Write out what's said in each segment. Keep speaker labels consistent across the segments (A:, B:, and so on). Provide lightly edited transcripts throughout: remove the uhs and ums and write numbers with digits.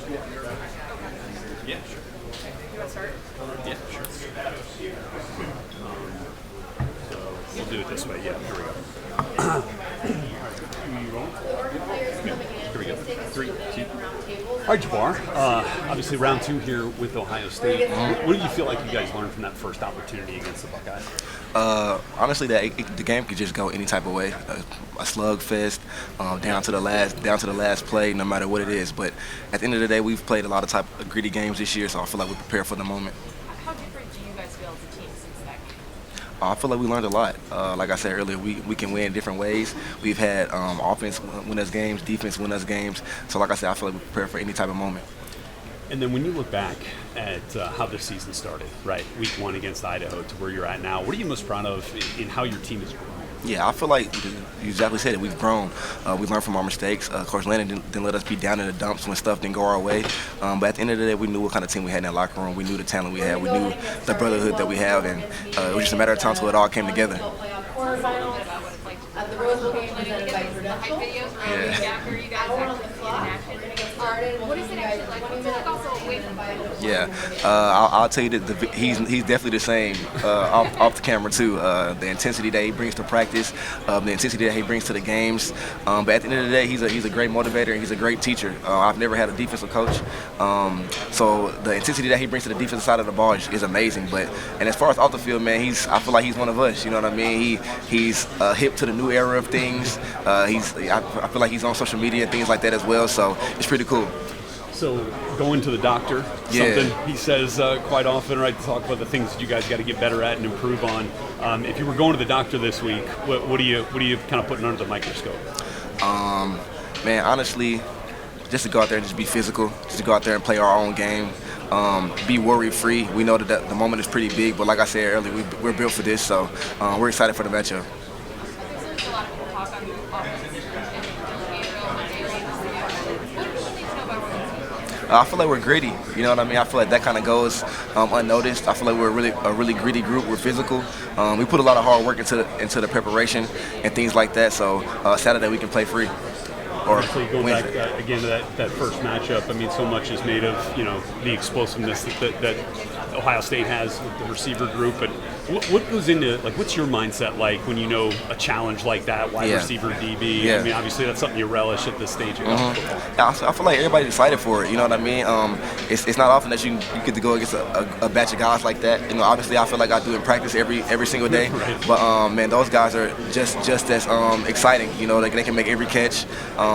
A: Yeah, sure.
B: You want to start?
A: Yeah, sure. So we'll do it this way. Yeah, here we go. Here we go. 3, 2. All right, Jabbar. Obviously, round 2 here with Ohio State. What do you feel like you guys learned from that first opportunity against the Buckeyes?
C: Honestly, the game could just go any type of way, a slugfest, down to the last play, no matter what it is. But at the end of the day, we've played a lot of type of gritty games this year, so I feel like we're prepared for the moment.
B: How different do you guys feel as a team since that game?
C: I feel like we learned a lot. Like I said earlier, we can win different ways. We've had offense win us games, defense win us games. So like I said, I feel like we're prepared for any type of moment.
A: And then when you look back at how this season started, right, week 1 against Idaho to where you're at now, what are you most proud of in how your team has grown?
C: Yeah, I feel like you exactly said it. We've grown. We learned from our mistakes. Coach Landon didn't let us be down in the dumps when stuff didn't go our way. But at the end of the day, we knew what kind of team we had in that locker room. We knew the talent we had. We knew the brotherhood that we have. And it was just a matter of time until it all came together.
B: At the Rose Bowl game presented by Credentialed.
D: After you guys actually get in action. What is it actually like? What's it also away from Bible?
C: Yeah, I'll tell you that he's definitely the same off the camera too. The intensity that he brings to practice, the intensity that he brings to the games. But at the end of the day, he's a great motivator and he's a great teacher. I've never had a defensive coach, so the intensity that he brings to the defensive side of the ball is amazing. And as far as off the field, man, I feel like he's one of us. You know what I mean? He's hip to the new era of things. I feel like he's on social media and things like that as well. So it's pretty cool.
A: So going to the doctor, something he says quite often, right? To talk about the things that you guys got to get better at and improve on. If you were going to the doctor this week, what are you kind of putting under the microscope?
C: Man, honestly, just to go out there and just be physical, just to go out there and play our own game, be worry-free. We know that the moment is pretty big, but like I said earlier, we're built for this, so we're excited for the matchup.
D: There's a lot of people talk on offense and behavioral on a daily basis. What do you need to know about our team?
C: I feel like we're gritty. You know what I mean? I feel like that kind of goes unnoticed. I feel like we're a really gritty group. We're physical. We put a lot of hard work into the preparation and things like that. So Saturday we can play free. Or
A: going back again to that first matchup, I mean, so much is made of the explosiveness that Ohio State has with the receiver group. But what goes into, like, what's your mindset like when you know a challenge like that, wide receiver DB?
C: Yeah.
A: I mean, obviously that's something you relish at this stage of college football.
C: Yeah, I feel like everybody's excited for it. You know what I mean? It's not often that you get to go against a batch of guys like that. You know, obviously I feel like I do in practice every single day.
A: Right.
C: But man, those guys are just as exciting. You know, they can make every catch.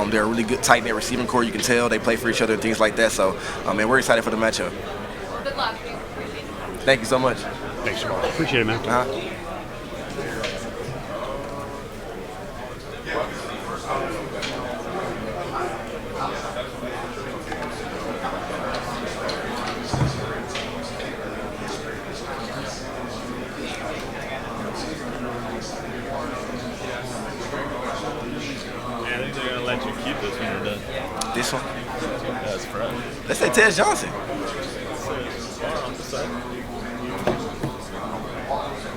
C: They're a really good tight-knit receiving core. You can tell they play for each other and things like that. So, man, we're excited for the matchup.
D: Good luck. Appreciate it.
C: Thank you so much.
A: Thanks, Jabbar. Appreciate it, man.
E: Let you keep this when you're done.
C: This one?
E: That's correct.
C: Let's say Ted Johnson.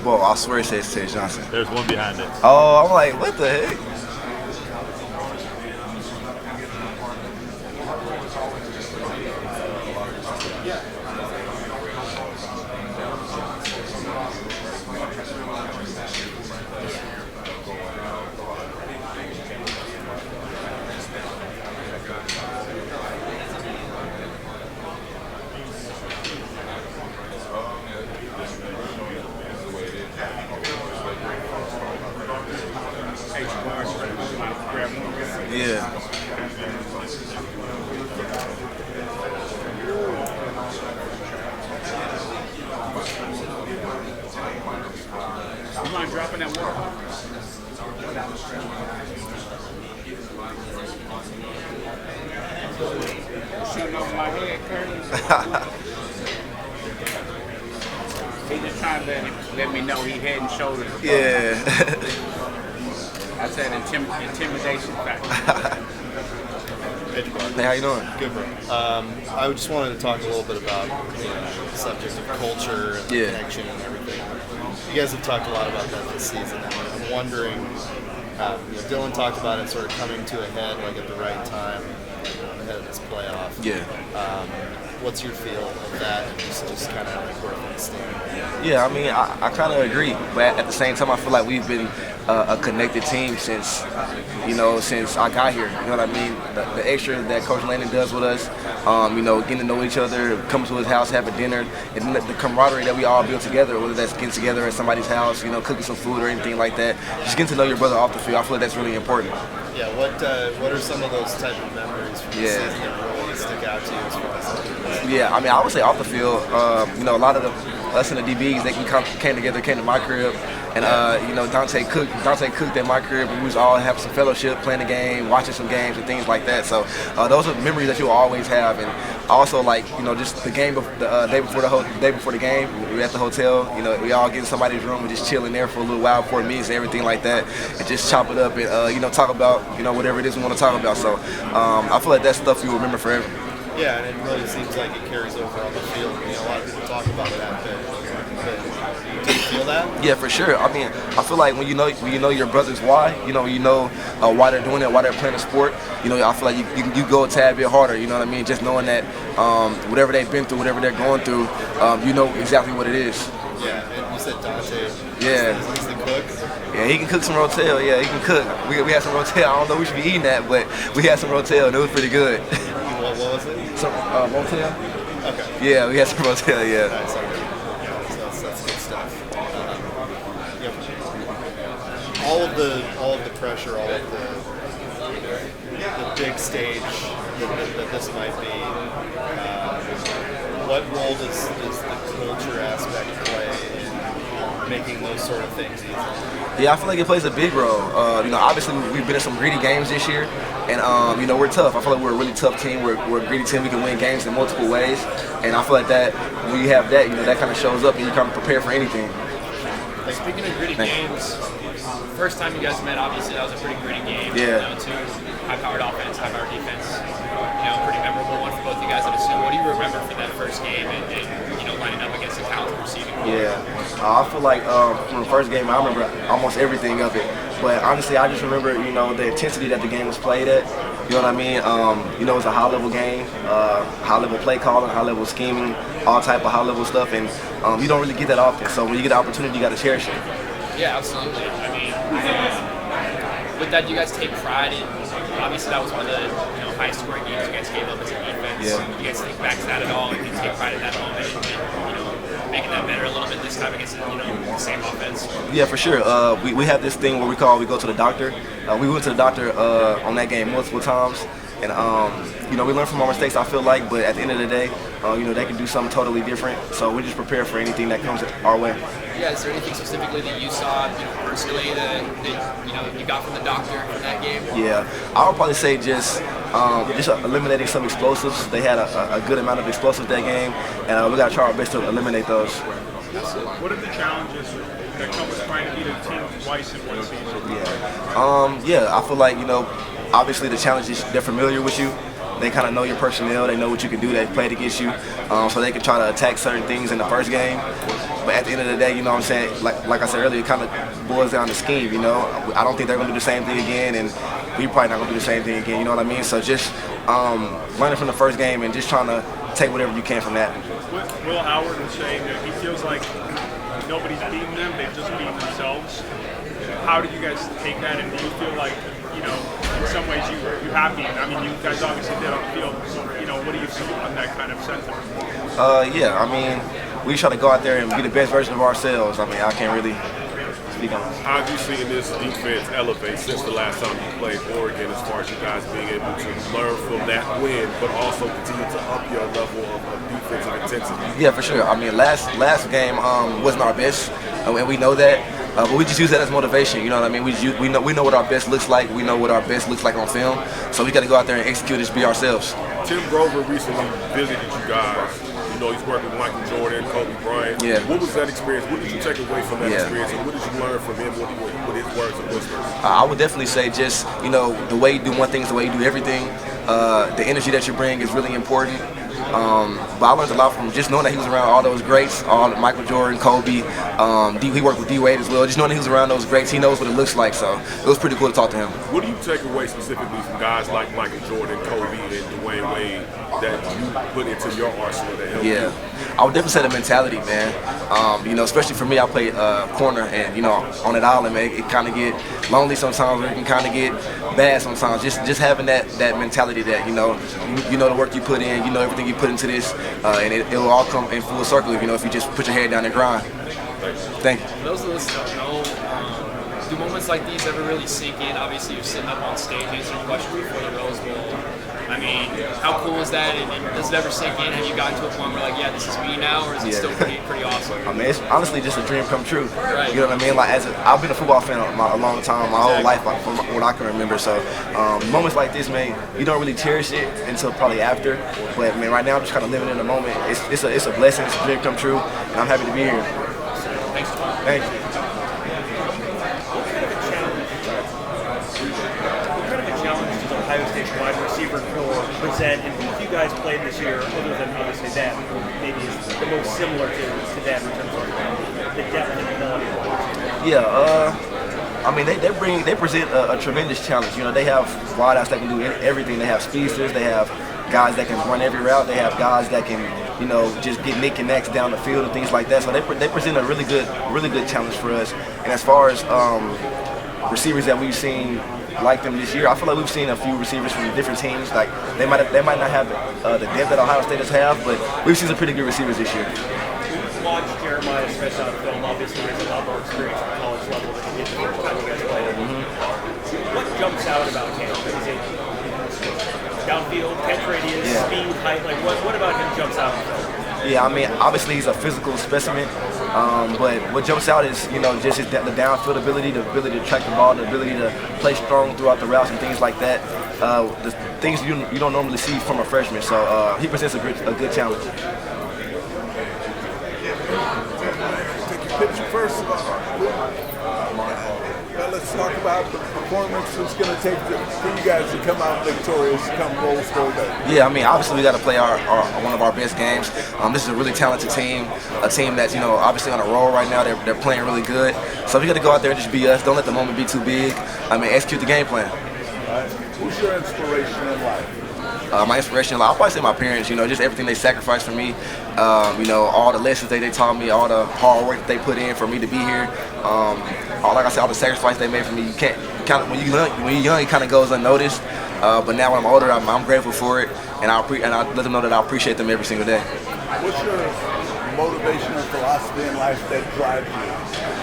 C: Well, I swear it says Ted Johnson.
E: There's one behind it.
C: Oh, I'm like, what the heck? Yeah.
F: You mind dropping that water? Shooting over my head, Curtis. He just trying to let me know he head and shoulders above.
C: Yeah.
F: That's that intimidation factor.
C: Hey, how you doing?
G: Good, bro. I just wanted to talk a little bit about the subject of culture and connection and everything. You guys have talked a lot about that this season. And I'm wondering, Dylan talked about it sort of coming to a head like at the right time ahead of this playoff.
C: Yeah.
G: What's your feel of that? And just kind of like where things stand.
C: Yeah, I mean, I kind of agree, but at the same time, I feel like we've been a connected team since I got here. You know what I mean? The extra that Coach Landon does with us, getting to know each other, coming to his house, having dinner, and then the camaraderie that we all build together, whether that's getting together at somebody's house, cooking some food or anything like that. Just getting to know your brother off the field, I feel like that's really important.
G: Yeah. What are some of those type of memories from the season that really stick out to you as far as?
C: Yeah, I mean, I would say off the field, a lot of us and the DBs, they came together, came to my crib, and Dante cooked at my crib, and we was all having some fellowship, playing the game, watching some games and things like that. So those are memories that you'll always have, and also just the game, the day before the game, we were at the hotel, we all get in somebody's room and just chilling there for a little while before meetings and everything like that, and just chop it up and talk about whatever it is we want to talk about. So I feel like that's stuff you will remember forever.
G: Yeah, and it really seems like it carries over on the field. A lot of people talk about that, but do you feel that?
C: Yeah, for sure. I mean, I feel like when you know your brother's why, why they're doing it, why they're playing the sport, I feel like you go a tad bit harder, you know what I mean? Just knowing that whatever they've been through, whatever they're going through, you know exactly what it is.
G: Yeah, and you said Dante.
C: Yeah.
G: He's the cook.
C: Yeah, he can cook some rotel. Yeah, he can cook. We had some rotel. I don't know we should be eating that, but we had some rotel and it was pretty good.
G: What was it?
C: Some rotel.
G: Okay.
C: Yeah, we had some rotel. Yeah.
G: Nice. Okay. Yeah, so that's good stuff. All of the pressure, all of the big stage that this might be. What role does the culture aspect play in making those sort of things easy?
C: Yeah, I feel like it plays a big role. Obviously we've been in some greedy games this year, and we're tough. I feel like we're a really tough team. We're a greedy team. We can win games in multiple ways, and I feel like that when you have that, that kind of shows up, and you kind of prepare for anything.
H: Speaking of gritty games, first time you guys met, obviously that was a pretty gritty game.
C: Yeah.
H: Two high-powered offense, high-powered defense. Pretty memorable one for both you guys. What do you remember from that first game and lining up against the talented receiving corps?
C: Yeah, I feel like from the first game, I remember almost everything of it. But honestly, I just remember, the intensity that the game was played at. You know what I mean? It was a high-level game, high-level play calling, high-level scheming, all type of high-level stuff, and you don't really get that often. So when you get the opportunity, you got to cherish it.
H: Yeah, absolutely. I mean, with that, you guys take pride in. Obviously, that was one of the highest scoring games you guys gave up as a defense.
C: Yeah.
H: You guys think back to that at all, and you take pride in that moment, and making that better a little bit this time against the same offense.
C: Yeah, for sure. We have this thing where we go to the doctor. We went to the doctor on that game multiple times, and we learn from our mistakes. I feel like, but at the end of the day, they can do something totally different. So we just prepare for anything that comes our way.
H: Yeah, is there anything specifically that you saw, personally that you got from the doctor in that game?
C: Yeah, I would probably say just eliminating some explosives. They had a good amount of explosives that game, and we got to try our best to eliminate those.
I: What are the challenges that come with trying to beat a team twice in one season?
C: Yeah, I feel like obviously the challenges, they're familiar with you. They kind of know your personnel. They know what you can do. They played against you, so they can try to attack certain things in the first game. But at the end of the day, what I'm saying, like I said earlier, it kind of boils down to scheme. I don't think they're going to do the same thing again, and we probably not going to do the same thing again. You know what I mean? So just learning from the first game and just trying to take whatever you can from that.
I: Will Howard was saying that he feels like nobody's beaten them; they've just beaten themselves. How do you guys take that, and do you feel like in some ways you have beaten? I mean, you guys obviously did on the field. So, what do you see on that kind of sentiment?
C: Yeah, I mean, we try to go out there and be the best version of ourselves. I mean, I can't really speak on it.
J: How have you seen this defense elevate since the last time you played Oregon, as far as you guys being able to learn from that win, but also continue to up your level of defensive intensity?
C: Yeah, for sure. I mean, last game wasn't our best, and we know that. But we just use that as motivation, you know what I mean? We know what our best looks like. We know what our best looks like on film. So we got to go out there and execute and just be ourselves.
J: Tim Grover recently visited you guys. He's working with Michael Jordan, Kobe Bryant.
C: Yeah.
J: What was that experience? What did you take away from that experience? And what did you learn from him with his words and whispers?
C: I would definitely say just, the way you do one thing is the way you do everything. The energy that you bring is really important. But I learned a lot from just knowing that he was around all those greats, all Michael Jordan, Kobe. He worked with D Wade as well. Just knowing that he was around those greats, he knows what it looks like. So it was pretty cool to talk to him.
J: What do you take away specifically from guys like Michael Jordan, Kobe, and Dwayne Wade that you put into your arsenal that helped you?
C: I would definitely say the mentality, man. Especially for me, I play corner, and on that island, man, it kind of get lonely sometimes, or it can kind of get bad sometimes. Just having that mentality that you know the work you put in, everything you put into this, and it'll all come in full circle. If you just put your head down and grind. Thank you.
H: For those of us that don't know, do moments like these ever really sink in? Obviously, you're sitting up on stage answering questions before the Rose Bowl. I mean, how cool is that? And does it ever sink in? Have you gotten to a point where, like, yeah, this is me now, or is it still pretty awesome?
C: I mean, it's honestly just a dream come true.
H: Right.
C: You know what I mean? Like, I've been a football fan a long time, my whole life, like, from what I can remember. So, moments like this, man, you don't really cherish it until probably after. But man, right now I'm just kind of living in the moment. It's a blessing. It's a dream come true, and I'm happy to be here.
H: Thanks.
C: Thank you.
K: Ohio State's wide receiver core present, and who have you guys played this year, other than obviously them, maybe is the most similar to them in terms of the depth and ability of wide receivers?
C: I mean, they present a tremendous challenge. They have wideouts that can do everything. They have speedsters. They have guys that can run every route. They have guys that can, just get nick and necks down the field and things like that. So they present a really good challenge for us. And as far as receivers that we've seen like them this year, I feel like we've seen a few receivers from different teams. Like they might not have the depth that Ohio State have, but we've seen some pretty good receivers this year.
K: Watch Jeremiah Smith on film. Obviously, he has a lot more experience at the college level than he did the first time you guys played. What jumps out about him? Is it downfield, catch radius, speed, height? Like what about him jumps out?
C: Yeah, I mean, obviously he's a physical specimen, but what jumps out is, just the downfield ability, the ability to track the ball, the ability to play strong throughout the routes and things like that. The things you don't normally see from a freshman. So he presents a good challenge.
L: Take your picture first. Let's talk about the performance it's going to take for you guys to come out victorious, come Rose Bowl Day.
C: Yeah, I mean, obviously we got to play one of our best games. This is a really talented team, a team that's obviously on a roll right now. They're playing really good. So we got to go out there and just be us. Don't let the moment be too big. I mean, execute the game plan.
L: All right. Who's your inspiration in life?
C: My inspiration, I'll probably say my parents, just everything they sacrificed for me, all the lessons they taught me, all the hard work that they put in for me to be here. Like I said, all the sacrifice they made for me, you can't, when you're young, it kind of goes unnoticed. But now when I'm older, I'm grateful for it, and I let them know that I appreciate them every single day.
L: What's your motivation or philosophy in life that drives you?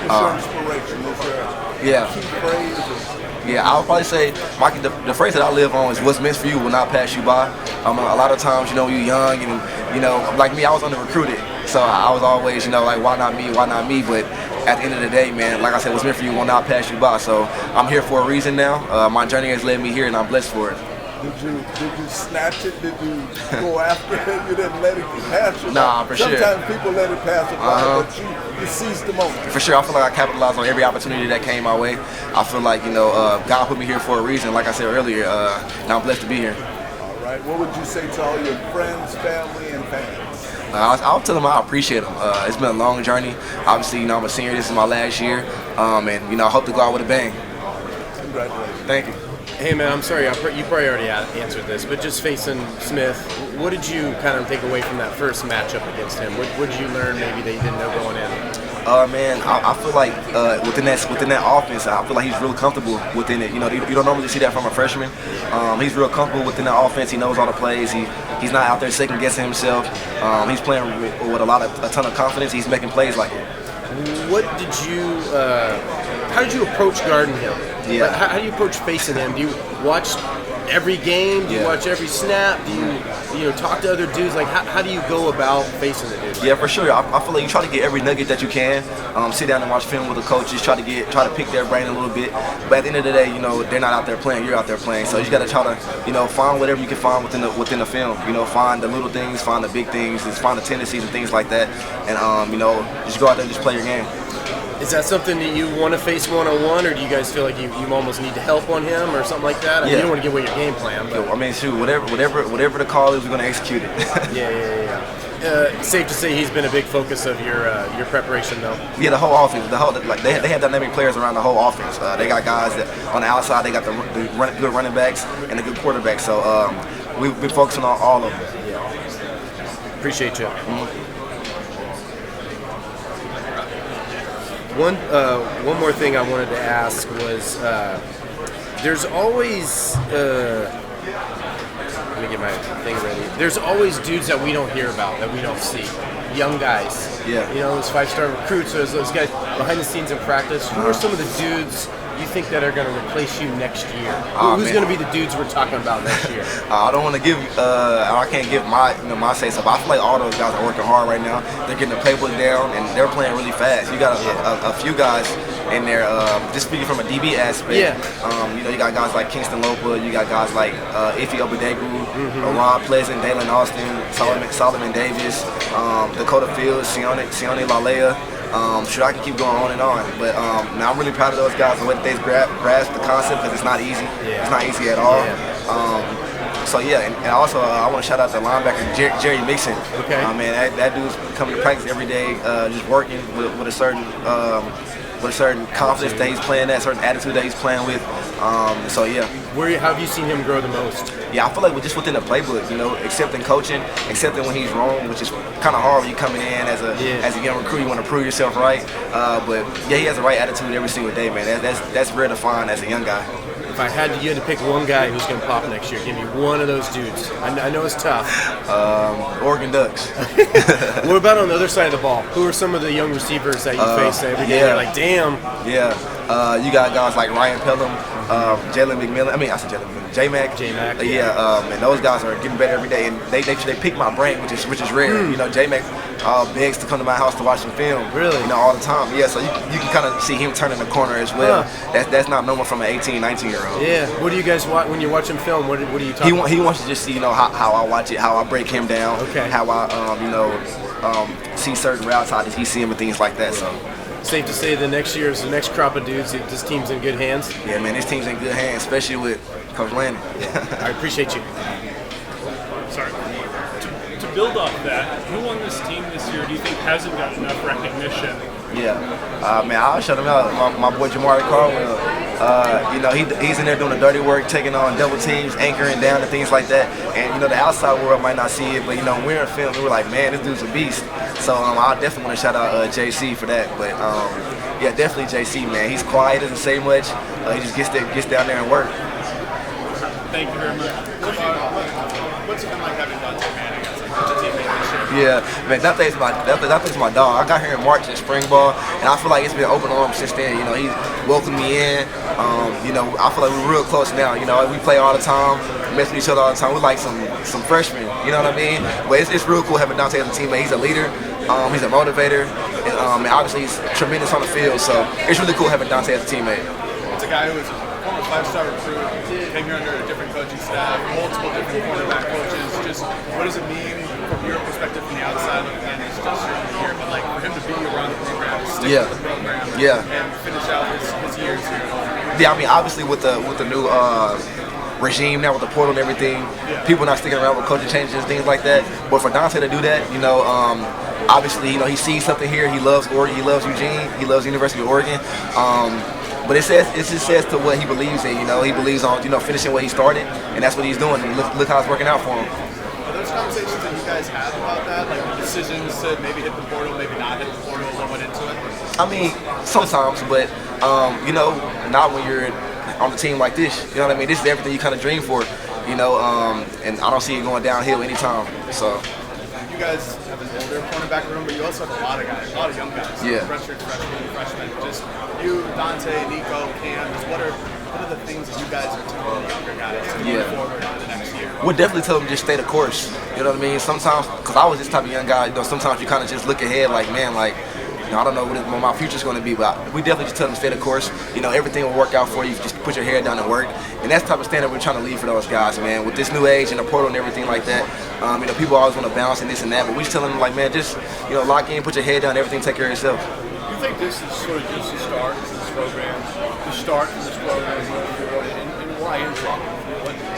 L: What's your inspiration? Is there a key phrase?
C: Yeah, I'll probably say, the phrase that I live on is what's meant for you will not pass you by. A lot of times, when you're young and, like me, I was under-recruited. So I was always, like, why not me? But at the end of the day, man, like I said, what's meant for you will not pass you by. So I'm here for a reason now. My journey has led me here, and I'm blessed for it.
L: Did you snatch it? Did you go after it? You didn't let it pass you?
C: Nah, for sure.
L: Sometimes people let it pass you by, but you seized the moment.
C: For sure, I feel like I capitalized on every opportunity that came my way. I feel like, God put me here for a reason, like I said earlier, and I'm blessed to be here.
L: All right, what would you say to all your friends, family, and fans?
C: I'll tell them I appreciate them. It's been a long journey. Obviously, I'm a senior. This is my last year, and I hope to go out with a bang.
L: Congratulations.
C: Thank you.
M: Hey man, I'm sorry, you probably already answered this, but just facing Smith, what did you kind of take away from that first matchup against him? What did you learn maybe that you didn't know going in?
C: Man, I feel like within that offense, I feel like he's real comfortable within it. You don't normally see that from a freshman. He's real comfortable within that offense. He knows all the plays. He's not out there second guessing himself. He's playing with a ton of confidence. He's making plays like it.
M: How did you approach guarding him?
C: Yeah.
M: Like, how do you approach facing him? Do you watch every game? Do you watch every snap? Do you talk to other dudes? Like, how do you go about facing the dude?
C: Yeah, for sure. I feel like you try to get every nugget that you can. Sit down and watch film with the coaches. Try to pick their brain a little bit. But at the end of the day, they're not out there playing. You're out there playing. So you just got to try to, find whatever you can find within the film. Find the little things, find the big things, just find the tendencies and things like that. And just go out there and just play your game.
M: Is that something that you want to face one-on-one, or do you guys feel like you almost need to help on him or something like that? I mean, you don't want to give away your game plan, but
C: I mean, shoot, whatever the call is, we're going to execute it.
M: yeah. Safe to say he's been a big focus of your preparation, though.
C: Yeah, the whole offense, they have dynamic players around the whole offense. They got guys that on the outside, they got the good running backs and the good quarterbacks. So we've been focusing on all of them.
M: Yeah. Appreciate you. One more thing I wanted to ask was there's always let me get my thing ready. There's always dudes that we don't hear about, that we don't see. Young guys.
C: Yeah.
M: You know, those 5-star recruits, those guys behind the scenes in practice. Who are some of the dudes you think that are going to replace you next year? Who's going to be the dudes we're talking about next year?
C: I don't want to give, I can't give my say so. But I feel like all those guys are working hard right now. They're getting the playbook down and they're playing really fast. You got a few guys in there. Just speaking from a DB aspect. You know, you got guys like Kingston Lopa. You got guys like Ife Obadegu, Ron Pleasant, Dalen Austin, Solomon Davis, Dakota Fields, Sione Lalea. Sure, I can keep going on and on, but now I'm really proud of those guys, the way that they grasp the concept, because it's not easy. It's not easy at all. So yeah, and also I want to shout out the linebacker Jerry Mixon.
M: Okay.
C: Man, that dude's coming to practice every day, just working with a certain confidence that he's playing at, certain attitude that he's playing with. So yeah.
M: How have you seen him grow the most?
C: Yeah, I feel like we're just within the playbook, you know, accepting coaching, accepting when he's wrong, which is kind of hard when you're coming in as a young recruit. You want to prove yourself right, but yeah, he has the right attitude every single day, man. That's rare to find as a young guy.
M: If you had to pick one guy who's going to pop next year, give me one of those dudes. I know it's tough.
C: Oregon Ducks.
M: What about on the other side of the ball? Who are some of the young receivers that you face every day? You're like, damn.
C: Yeah. You got guys like Ryan Pelham, Jalen McMillan. I said Jalen McMillan. J-Mac. And those guys are getting better every day, and they pick my brain, which is rare. You know, J-Mac begs to come to my house to watch some film.
M: Really?
C: You know, all the time. Yeah, so you can kind of see him turning the corner as well. That's not normal from an 18, 19-year-old.
M: Yeah. What do you guys watch when you watch him film? What are you talking about?
C: He wants to just see, you know, how I watch it, how I break him down, how I see certain routes, how does he see him and things like that. So.
M: Safe to say the next crop of dudes, this team's in good hands?
C: Yeah, man, this team's in good hands, especially with Coach Landon.
M: I appreciate you.
I: Sorry. To build off that, who on this team this year do you think hasn't got enough recognition?
C: Yeah, man, I'll shut him out. My boy Jabbar you know, he's in there doing the dirty work, taking on double teams, anchoring down and things like that. And, you know, the outside world might not see it, but, you know, we're in film, we're like, man, this dude's a beast. So I definitely want to shout out JC for that. But, yeah, definitely JC, man. He's quiet, doesn't say much. He just gets down there and work.
I: Thank you very much. What's it been like having Dante Manning as a teammate this year?
C: Yeah, man, Dante's my dog. I got here in March in spring ball, and I feel like it's been open arms since then. You know, he's welcomed me in. You know, I feel like we're real close now. You know, we play all the time, mess with each other all the time. We're like some freshmen. You know what I mean? But it's real cool having Dante as a teammate. He's a leader. He's a motivator, and obviously he's tremendous on the field. So it's really cool having Dante as a teammate.
I: It's a guy who was a former 5-star recruit, came here under a different coaching staff, multiple different quarterback coaches. Just what does it mean from your perspective from the outside looking in? It's just here, but like for him to be around the program, stick with the program, and finish out his years here.
C: Yeah, I mean, obviously with the new regime now with the portal and everything, people not sticking around with coaching changes and things like that. But for Dante to do that, you know, obviously, you know, he sees something here. He loves Oregon. He loves Eugene. He loves the University of Oregon. But it just says to what he believes in. You know, he believes on, you know, finishing what he started, and that's what he's doing. And look how it's working out for him.
I: Are those conversations that you guys have about that, like the decisions to maybe hit the portal, maybe not hit the portal, what went into it?
C: I mean, sometimes, but you know, not when you're on a team like this. You know what I mean? This is everything you kind of dream for. You know, and I don't see it going downhill anytime. So.
I: You guys have an older cornerback room, but you also have a lot of guys, a lot of young guys.
C: Yeah.
I: Freshmen. Just you, Dante, Nico, Cam. What are the things that you guys are telling the younger guys to move forward into the next year?
C: We'll definitely tell them just stay the course. You know what I mean? Sometimes, because I was this type of young guy, you know, sometimes you kind of just look ahead like, man, like, you know, I don't know what my future's going to be, but we definitely just tell them stay the course. You know, everything will work out for you. Just put your head down and work. And that's the type of standard we're trying to leave for those guys, man. With this new age and the portal and everything like that, you know, people always want to bounce and this and that, but we just telling them, like, man, just, you know, lock in, put your head down, everything take care of yourself.
K: you think this is sort of just the start of this program, the start of this program moving forward, and why is that?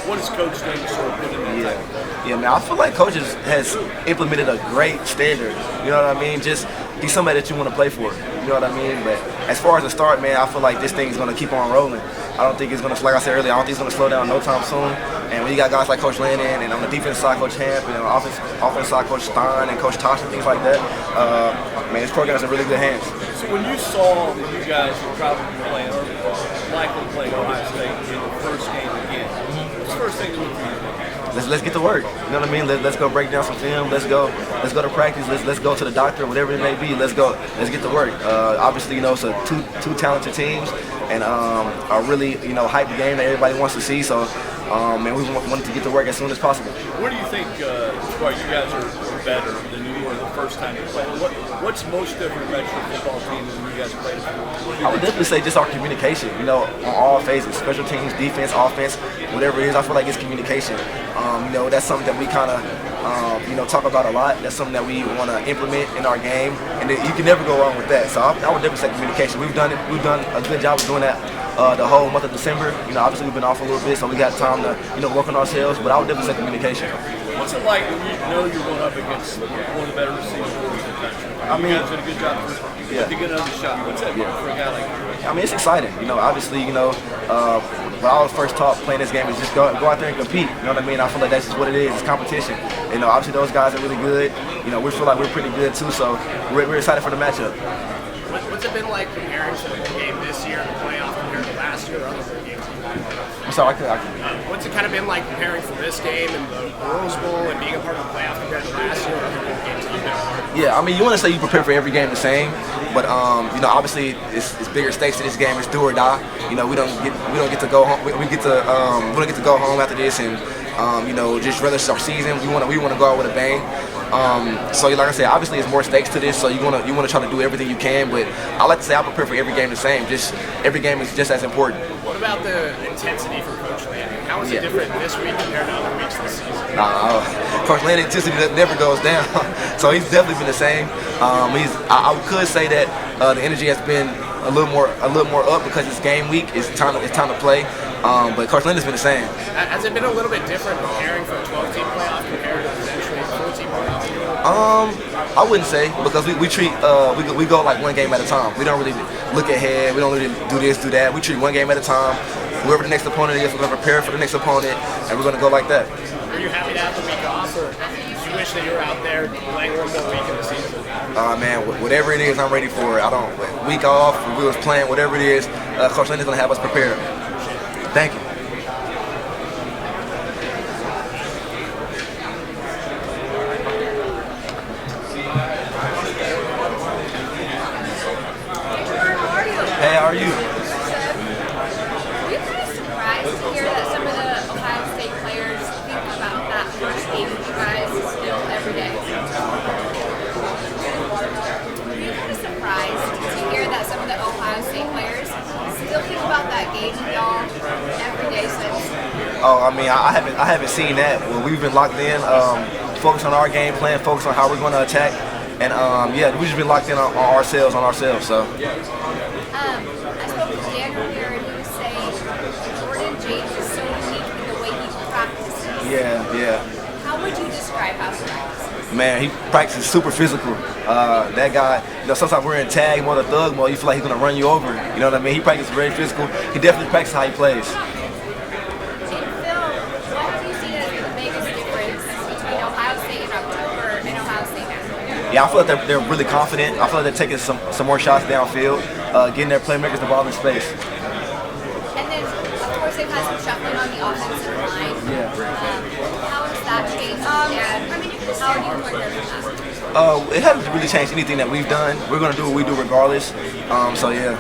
K: What has Coach done to sort of put in that type of program?
C: Yeah, man, I feel like Coach has implemented a great standard. You know what I mean? Just he's somebody that you want to play for. You know what I mean? But as far as the start, man, I feel like this thing is going to keep on rolling. I don't think it's going to, like I said earlier, I don't think it's going to slow down no time soon. And when you got guys like Coach Landon, and on the defense side, Coach Hamp, and on the offense side, Coach Stein and Coach Tosh and things like that, man, this program is in really good hands.
K: So when you saw that you guys were probably playing, or likely playing Ohio State in the first game again, what's the first thing that looked for you?
C: Let's get to work. You know what I mean? Let's go break down some film. Let's go to practice. Let's go to the doctor, whatever it may be. Let's get to work. Obviously, you know, it's two talented teams, and are really, you know, hype the game that everybody wants to see. So, man, we wanted to get to work as soon as possible.
K: Where do you think, you guys are better than you were the first time you played? What's most different about your football team than you guys played?
C: I would definitely say just our communication. You know, on all phases, special teams, defense, offense, whatever it is. I feel like it's communication. You know, that's something that we kind of, you know, talk about a lot. That's something that we want to implement in our game, and you can never go wrong with that. So I would definitely say communication. We've done it. We've done a good job of doing that the whole month of December. You know, obviously we've been off a little bit, so we got time to, you know, work on ourselves. But I would definitely say communication.
K: What's it like when you know you're going up against one of the better receivers in the country? I mean, you guys did a good job to get another shot. What's that like for a guy like you?
C: I mean, it's exciting. You know, obviously, you know, when I was first taught playing this game is just go out there and compete. You know what I mean? I feel like that's just what it is. It's competition. You know, obviously those guys are really good. You know, we feel like we're pretty good too. So we're excited for the matchup.
H: What's it been like comparing to the game this year in the playoff compared to last year or other games?
C: I'm sorry,
H: What's it kind of been like preparing for this game and the Rose Bowl and being a part of the playoff compared to last year or other games that you've been a part of?
C: Yeah, I mean, you want to say you prepare for every game the same, but you know, obviously it's bigger stakes to this game. It's do or die. You know, we don't get to go home. We don't get to go home after this and you know, just relish our season. We want to go out with a bang. So like I said, obviously it's more stakes to this, so you want to try to do everything you can. But I like to say I prepare for every game the same. Just every game is just as important.
H: What about the intensity for Coach Landon? How is it different this week compared to other weeks this season?
C: Coach Landon intensity never goes down, so he's definitely been the same. I could say that the energy has been a little more up because it's game week. It's time to play. But Coach Landon's been the same.
H: Has it been a little bit different preparing for a 12-team playoff compared to potentially a 14 playoff?
C: I wouldn't say, because we treat we go like one game at a time. We don't really look ahead. We don't really do this, do that. We treat one game at a time. Whoever the next opponent is, we're gonna prepare for the next opponent, and we're gonna go like that.
H: Are you happy to have the week off, or do you wish that you were out there playing one more week in the season?
C: Man, whatever it is, I'm ready for it. I don't week off. If we was playing, whatever it is, Coach Landon's gonna have us prepared. Thank you. Hey, how are you?
D: Were you kind of surprised to hear that some of the Ohio State players think about that first game with you guys still every day? Were you kind of surprised to hear that some of the Ohio State players still think about that game with y'all every day since?
C: Oh, I mean, I haven't seen that. Well, we've been locked in, focused on our game plan, focused on how we're going to attack, and yeah, we've just been locked in on ourselves. So.
D: I spoke with Dan earlier, and he was saying Jordan James is so unique in the way he practices.
C: Yeah.
D: How would you describe how he practices?
C: Man, he practices super physical. That guy, you know, sometimes we're in tag mode or thug mode, you feel like he's gonna run you over. You know what I mean? He practices very physical. He definitely practices how he plays.
D: In film, what have you seen as the biggest difference between Ohio State in October and Ohio State now?
C: Yeah, I feel like they're really confident. I feel like they're taking some more shots downfield, getting their playmakers the ball in space.
D: And then, of course, they've had some shuffling on the offensive line. How has that changed? And how are you prepared for that?
C: It hasn't really changed anything that we've done. We're gonna do what we do regardless. So yeah.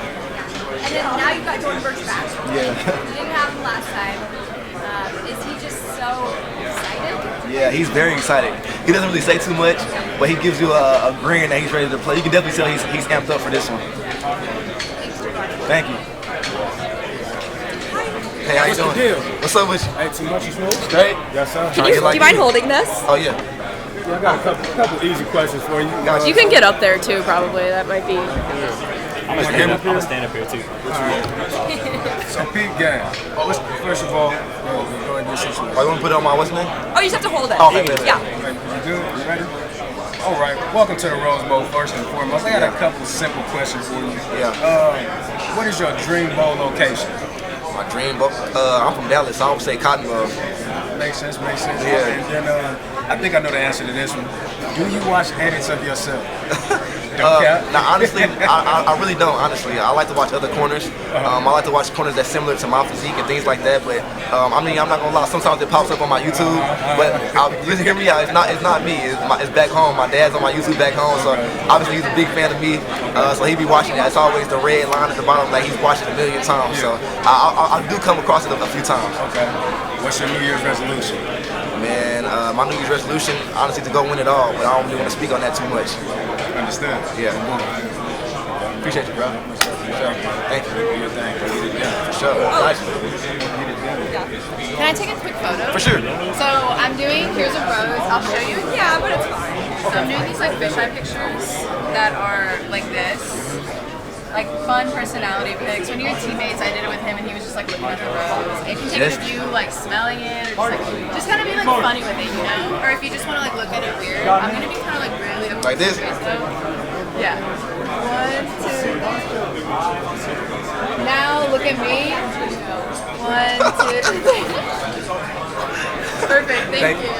D: And then now you've got Jordan Burch back.
C: Yeah.
D: You didn't have him last time. Is he just so excited?
C: Yeah, he's very excited. He doesn't really say too much, but he gives you a grin that he's ready to play. You can definitely tell he's amped up for this one. Thank you. Hey, how you doing?
N: Deal?
C: What's up with you?
N: Hey, too much you smoke?
C: Straight?
N: Yes, sir.
O: Do you mind holding this?
C: Oh, yeah.
N: Yeah, I got a couple easy questions for you.
O: You can get up there too, probably. That might be.
N: I'm gonna stand up here too. So Pete game. First of all, go ahead and situation.
C: I want to put it on my what's name?
O: Oh, you just have to hold it.
C: Oh, okay,
O: yeah.
N: You good? You ready? All right. Welcome to the Rose Bowl. First and foremost, I got a couple simple questions for you.
C: Yeah.
N: What is your dream bowl location?
C: My dream bowl. I'm from Dallas, so I would say Cotton Bowl.
N: Makes sense.
C: Yeah.
N: And then I think I know the answer to this one. Do you watch edits of yourself?
C: Now, honestly, I really don't. Honestly, I like to watch other corners. I like to watch corners that's similar to my physique and things like that. But I mean, I'm not gonna lie. Sometimes it pops up on my YouTube. But you hear me out. It's not me. It's back home. My dad's on my YouTube back home. So obviously he's a big fan of me. So he be watching that. It's always the red line at the bottom, like he's watched it a million times. So I do come across it a few times.
N: Okay. What's your New Year's resolution?
C: Man, my New Year's resolution, honestly, to go win it all. But I don't really want to speak on that too much.
N: Understand?
C: Yeah. Appreciate you, bro. Thank you. For sure. Nice.
B: Can I take a quick photo?
C: For sure.
B: So I'm doing, here's a rose, I'll show you. Yeah, but it's fine. So I'm doing these like fisheye pictures that are like this. Like fun personality pics. When you're teammates, I did it with him and he was just like looking at the rose. If you take it of you like smelling it or just kind of be like funny with it, you know? Or if you just want to like look at it weird. I'm gonna be kind of like really
C: like this?
B: Yeah. 1, 2. Now look at me. 1, 2. Perfect. Thank you.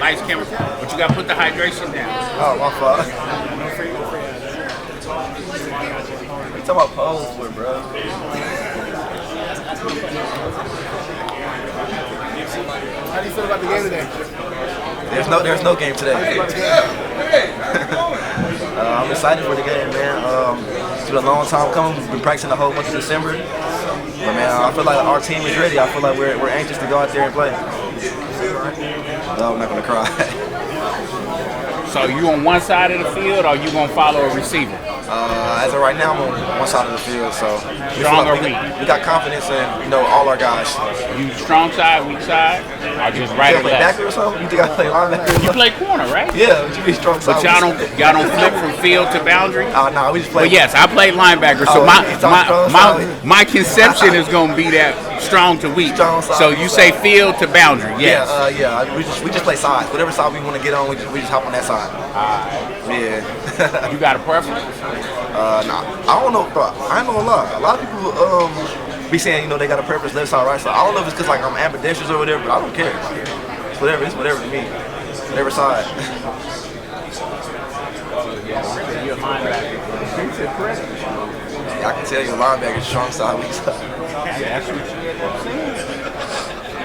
F: Nice camera. But you gotta put the hydration down.
C: Oh, my fault. You talking about pose for, bro?
N: How do you feel about the game today?
C: There's no game today. I'm excited for the game, man. It's been a long time coming. We've been practicing the whole month of December. But man, I feel like our team is ready. I feel like we're anxious to go out there and play. No, I'm not gonna cry.
F: So you on one side of the field, or you gonna follow a receiver?
C: As of right now, I'm on one side of the field, so
F: Strong or weak?
C: We got confidence in all our guys.
F: You strong side, weak side, or just right
C: You
F: or
C: play
F: left?
C: backer or something? You think I play linebacker?
F: You play corner, right?
C: Yeah, but you be strong side.
F: But y'all don't flip from field to boundary?
C: No, we just play.
F: Well, yes, I played linebacker, so my conception is gonna be that strong to weak. So you say field to boundary, yes.
C: Yeah. We just play sides. Whatever side we want to get on, we just hop on that side. Yeah.
F: You got a preference?
C: Nah, I don't know, bro. I ain't gonna lie. A lot of people be saying, they got a preference left side, right side. I don't know if it's because like I'm ambidextrous or whatever, but I don't care. It's whatever to me. Whatever side.
F: You're a linebacker.
C: I can tell you a linebacker is strong side, weak side.
F: That's what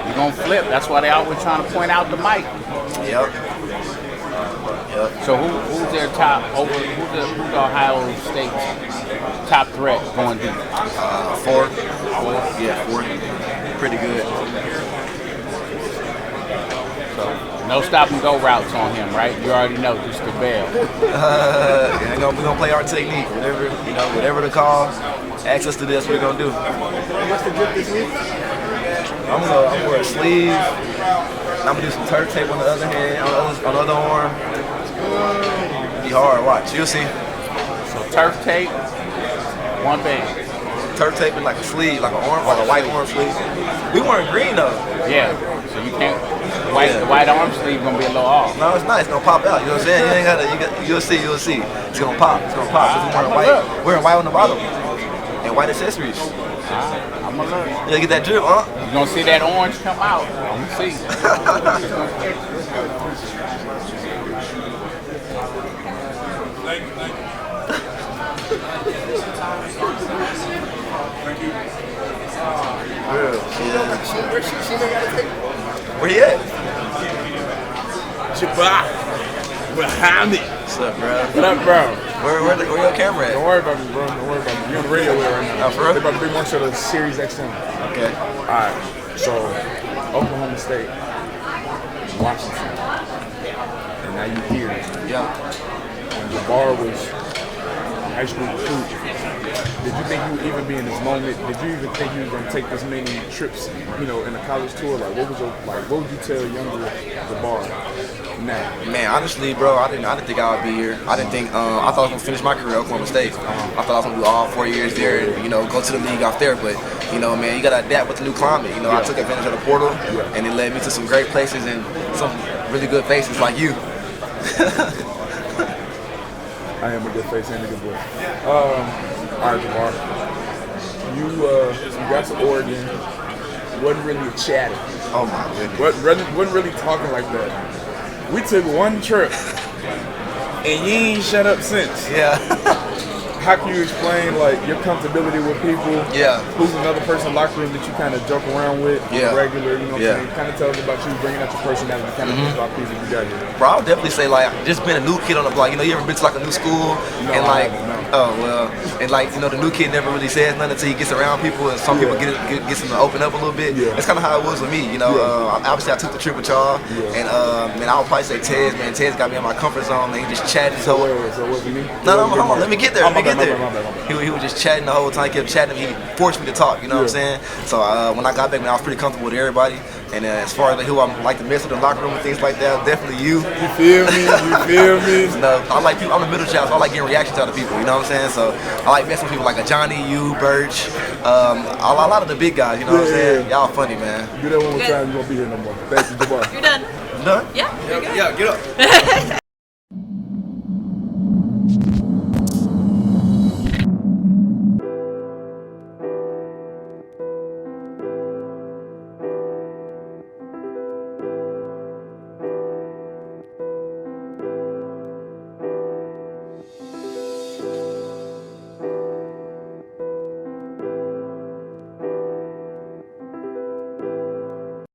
F: you're gonna flip. That's why they always trying to point out the mic.
C: Yep.
F: So who's their top? Who's the Ohio State's top threat going deep?
C: 4. Yeah, 4. Pretty good.
F: So no stop and go routes on him, right? You already know, just the bail.
C: We're gonna play our technique. Whatever the call, ask us to do, that's what we're gonna do.
N: What's the grip this week?
C: I'm gonna wear a sleeve. I'm gonna do some turf tape on the other hand, on the other arm. Be hard. Watch. You'll see.
F: So turf tape, one band.
C: Turf tape is like a sleeve, like an arm, like a white arm sleeve. We weren't green though.
F: Yeah. So you can't. The white arm sleeve gonna be a little off.
C: No, it's nice. It's gonna pop out. You know what I'm saying? You ain't gotta. You'll see. You'll see. It's gonna pop. It's gonna pop. It's white. Wearing white on the bottom and white accessories.
F: I'm gonna learn.
C: You get that drip, huh?
F: You gonna see that orange come out. I'm gonna see.
C: Where he at?
P: Jabbar. Behind me.
C: What's up, bro?
P: What up, bro?
C: Where your camera at?
P: Don't worry about me, bro. Don't worry about me. You're on the radio with it right now.
C: Oh, for real?
P: They're about to bring one show to Sirius XM.
C: Okay.
P: Alright. So, Oklahoma State, Washington. And now you here.
C: Yeah.
P: When Jabbar was a high school recruit, did you think you would even be in this moment? Did you even think you were going to take this many trips, in a college tour? Like, what would you tell younger Jabbar now?
C: Man, honestly, bro, I didn't think I would be here. I didn't think. I thought I was gonna finish my career at Oklahoma State. I thought I was gonna do all 4 years there and go to the league off there. But man, you gotta adapt with the new climate. I took advantage of the portal, and it led me to some great places and some really good faces like you.
P: I am a good face and a good boy. All right, Jabbar. You got to Oregon. Wasn't really chatting.
C: Oh my goodness.
P: Wasn't really talking like that. We took one trip, and you ain't shut up since.
C: Yeah.
P: How can you explain your comfortability with people?
C: Yeah.
P: Who's another person in the locker room that you kind of joke around with on a regular? What I'm saying? Kind of tell us about you bringing out your personality, kind of about people you got here.
C: Bro, I would definitely say just being a new kid on the block. You ever been to a new school and the new kid never really says nothing until he gets around people, and some people gets him to open up a little bit. That's kind of how it was with me. Obviously I took the trip with y'all, and man, I would probably say Tez. Man, Tez got me in my comfort zone. Man, he just chatted his whole.
P: So was it me?
C: No, hold on. Let me get there.
P: My bad.
C: He was just chatting the whole time. He kept chatting. He forced me to talk. You know what I'm saying? So when I got back, man, I was pretty comfortable with everybody. And as far as who I like to mess with in the locker room and things like that, definitely you.
P: You feel me?
C: No, I like people. I'm the middle child, so I like getting reactions out of people. You know what I'm saying? So I like messing with people like a Johnny, you, Birch, a lot of the big guys. You know what I'm saying? Y'all funny, man.
P: Do that one more time. You won't be here no more. Thank you, Jabbar.
O: You're done.
C: Done?
O: Yeah. You're good.
C: Yeah, get up.